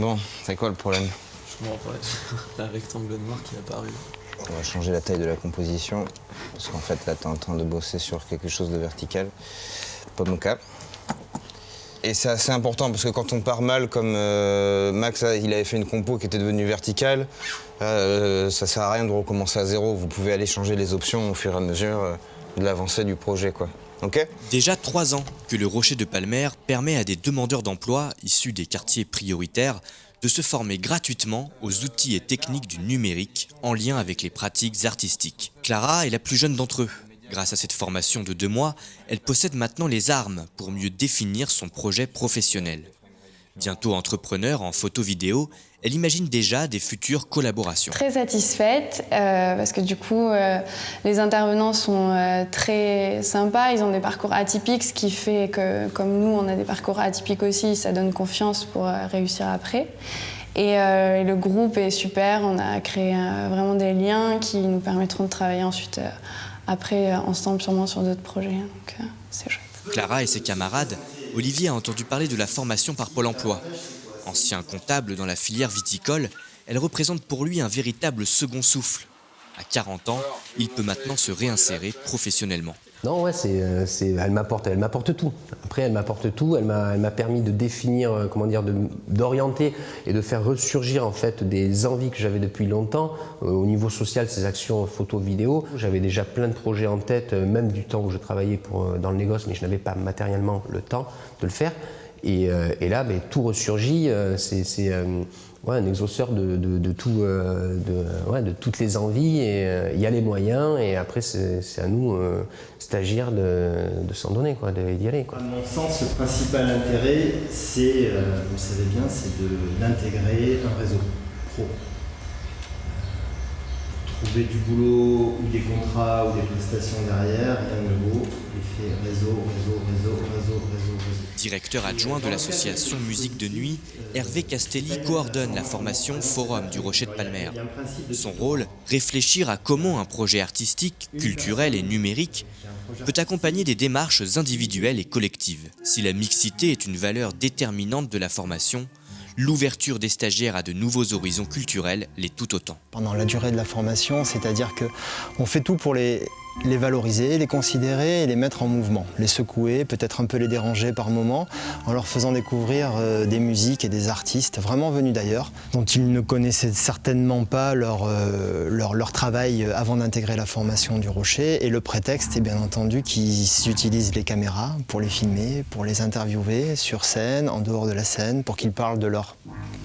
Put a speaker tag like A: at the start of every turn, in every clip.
A: Bon, c'est quoi le problème?
B: Je me rends pas la rectangle noir qui est apparu.
A: On va changer la taille de la composition, parce qu'en fait là t'es en train de bosser sur quelque chose de vertical. Pas mon cas. Et c'est assez important parce que quand on part mal, comme Max, il avait fait une compo qui était devenue verticale, ça sert à rien de recommencer à zéro. Vous pouvez aller changer les options au fur et à mesure de l'avancée du projet, quoi. Ok ?
C: Déjà 3 ans que le Rocher de Palmer permet à des demandeurs d'emploi issus des quartiers prioritaires de se former gratuitement aux outils et techniques du numérique en lien avec les pratiques artistiques. Clara est la plus jeune d'entre eux. Grâce à cette formation de 2 mois, elle possède maintenant les armes pour mieux définir son projet professionnel. Bientôt entrepreneur en photo-vidéo, elle imagine déjà des futures collaborations.
D: Très satisfaite parce que du coup, les intervenants sont très sympas, ils ont des parcours atypiques, ce qui fait que comme nous, on a des parcours atypiques aussi, ça donne confiance pour réussir après. Et le groupe est super, on a créé vraiment des liens qui nous permettront de travailler ensuite après ensemble sûrement sur d'autres projets, donc c'est chouette.
C: Clara et ses camarades, Olivier a entendu parler de la formation par Pôle emploi. Ancien comptable dans la filière viticole, elle représente pour lui un véritable second souffle. À 40 ans, il peut maintenant se réinsérer professionnellement.
E: Non, ouais, elle m'apporte tout. Après, elle m'apporte tout. Elle m'a permis de définir, d'orienter et de faire ressurgir en fait des envies que j'avais depuis longtemps. Au niveau social, ces actions photo-vidéo. J'avais déjà plein de projets en tête, même du temps où je travaillais dans le négoce, mais je n'avais pas matériellement le temps de le faire. Et là, tout ressurgit. C'est un exauceur de toutes les envies. Et il y a les moyens. Et après, c'est à nous, stagiaires, de s'en donner, d'y aller.
F: À mon sens, le principal intérêt, c'est, vous le savez bien, c'est d'intégrer un réseau pro. Trouver du boulot ou des contrats ou des prestations derrière, rien ne vaut l'effet réseau.
C: Directeur adjoint de l'association Musique de Nuit, Hervé Castelli coordonne la formation Forum du Rocher de Palmer. Son rôle, réfléchir à comment un projet artistique, culturel et numérique peut accompagner des démarches individuelles et collectives. Si la mixité est une valeur déterminante de la formation, l'ouverture des stagiaires à de nouveaux horizons culturels l'est tout autant.
G: Pendant la durée de la formation, c'est-à-dire qu'on fait tout pour les valoriser, les considérer et les mettre en mouvement, les secouer, peut-être un peu les déranger par moments, en leur faisant découvrir des musiques et des artistes vraiment venus d'ailleurs, dont ils ne connaissaient certainement pas leur travail avant d'intégrer la formation du Rocher. Et le prétexte est bien entendu qu'ils utilisent les caméras pour les filmer, pour les interviewer sur scène, en dehors de la scène, pour qu'ils parlent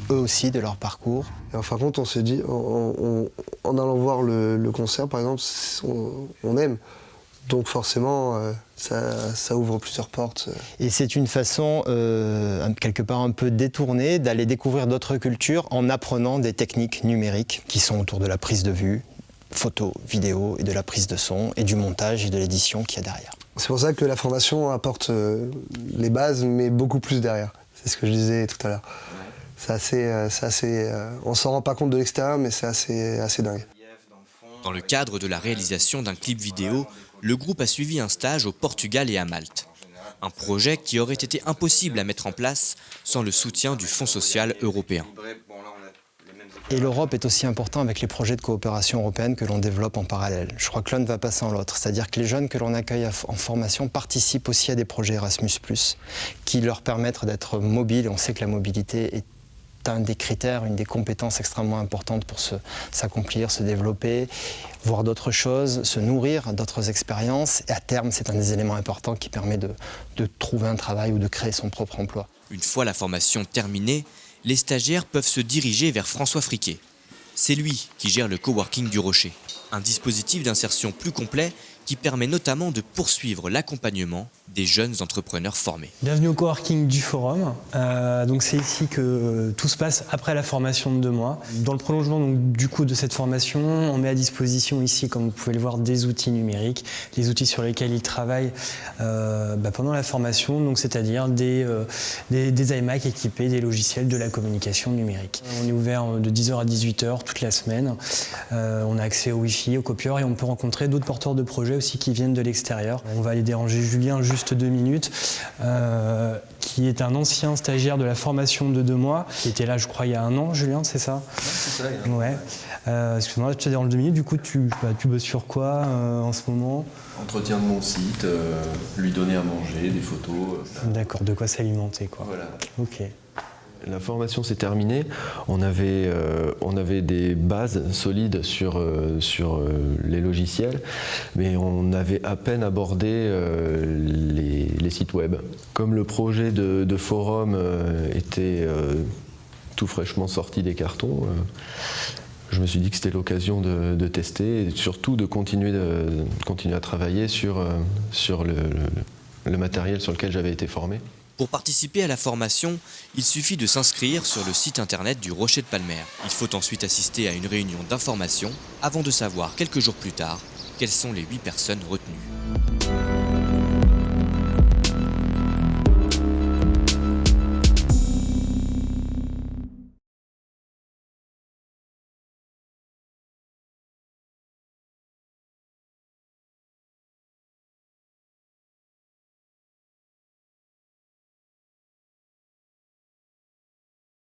G: eux aussi de leur parcours.
H: Et en fin de compte, on s'est dit, en allant voir le concert, par exemple, on aime. Donc forcément, ça ouvre plusieurs portes.
G: Et c'est une façon, quelque part un peu détournée, d'aller découvrir d'autres cultures en apprenant des techniques numériques qui sont autour de la prise de vue, photo, vidéo, et de la prise de son, et du montage et de l'édition qu'il y a derrière.
H: C'est pour ça que la formation apporte les bases, mais beaucoup plus derrière. C'est ce que je disais tout à l'heure. C'est assez, on s'en rend pas compte de l'extérieur, mais c'est assez dingue.
C: Dans le cadre de la réalisation d'un clip vidéo, le groupe a suivi un stage au Portugal et à Malte. Un projet qui aurait été impossible à mettre en place sans le soutien du Fonds social européen.
G: Et l'Europe est aussi importante avec les projets de coopération européenne que l'on développe en parallèle. Je crois que l'un ne va pas sans l'autre. C'est-à-dire que les jeunes que l'on accueille en formation participent aussi à des projets Erasmus+, qui leur permettent d'être mobiles. On sait que la mobilité est un des critères, une des compétences extrêmement importantes pour s'accomplir, se développer, voir d'autres choses, se nourrir d'autres expériences. Et à terme, c'est un des éléments importants qui permet de trouver un travail ou de créer son propre emploi.
C: Une fois la formation terminée, les stagiaires peuvent se diriger vers François Friquet. C'est lui qui gère le coworking du Rocher, un dispositif d'insertion plus complet qui permet notamment de poursuivre l'accompagnement des jeunes entrepreneurs formés.
I: Bienvenue au coworking du Forum. Donc c'est ici que tout se passe après la formation de 2 mois. Dans le prolongement de cette formation, on met à disposition ici, comme vous pouvez le voir, des outils numériques, les outils sur lesquels ils travaillent pendant la formation, donc c'est-à-dire des iMac équipés des logiciels de la communication numérique. On est ouvert de 10h à 18h toute la semaine. On a accès au Wi-Fi, au copieur et on peut rencontrer d'autres porteurs de projets aussi qui viennent de l'extérieur. On va aller déranger Julien juste 2 minutes, qui est un ancien stagiaire de la formation de 2 mois, qui était là, je crois, il y a 1 an, Julien, c'est ça?
J: C'est ça, il y a un an.
I: Ouais. Excuse-moi, je te dérange 2 minutes. Du coup, tu bosses sur quoi en ce moment?
J: Entretien de mon site, lui donner à manger, des photos.
I: D'accord, de quoi s'alimenter, quoi.
J: Voilà.
I: Ok.
K: La formation s'est terminée. On avait des bases solides sur les logiciels, mais on avait à peine abordé les sites web. Comme le projet de forum était tout fraîchement sorti des cartons, je me suis dit que c'était l'occasion de tester et surtout de continuer à travailler sur le matériel sur lequel j'avais été formé.
C: Pour participer à la formation, il suffit de s'inscrire sur le site internet du Rocher de Palmer. Il faut ensuite assister à une réunion d'information avant de savoir quelques jours plus tard quelles sont les 8 personnes retenues.